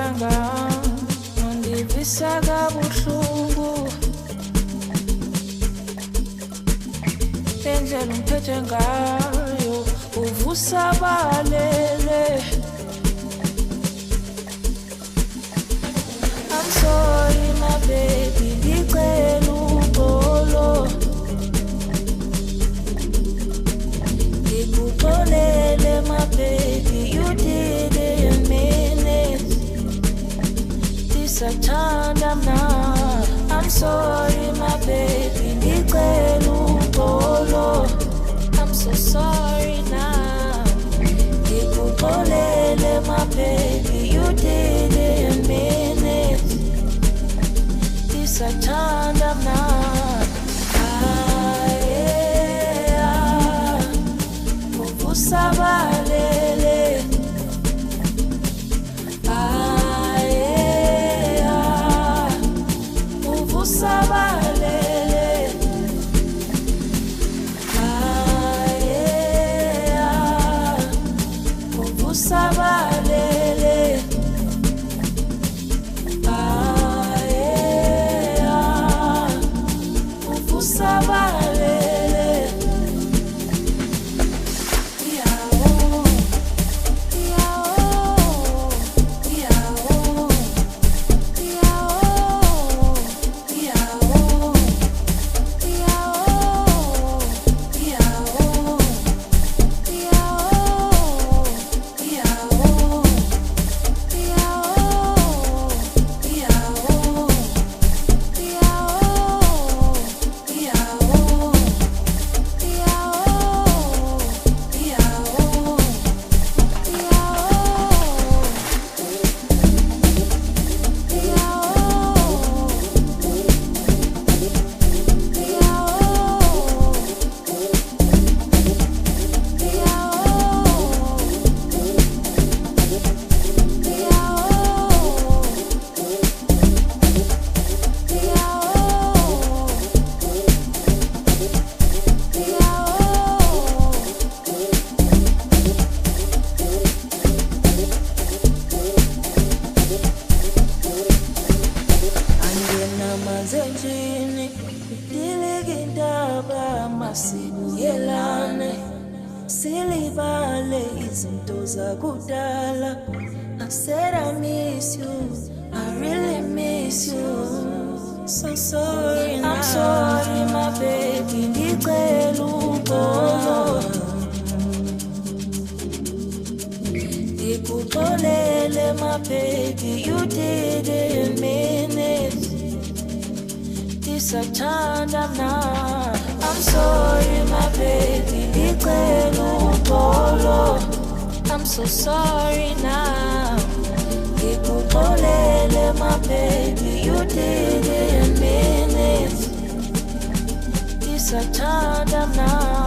malanga nondivisa kabuhlungu lendlela umphethe ngayo uvusa balele. I'm sorry my baby, ngicela uxolo, ngikuxolele my baby, you didn't mean it, ndisathanda mna. I'm sorry my baby, ngicela uxolo, I'm so sorry now, ngikuxolele my baby, you didn't mean it, ndisathanda mna. Sabalele aye uvusabalele aye uvusabalele aye uvusabalele. Silibale izinto zakudala. I said I miss you, I really miss you. So sorry now. I'm sorry my baby, ngicela uxolo, ngikuxolele my baby, you didn't mean it, ndisathanda mna. I'm sorry my baby, ngicela uxolo, I'm so sorry now, ngikuxolele my baby, you didn't mean it, ndisathanda mna.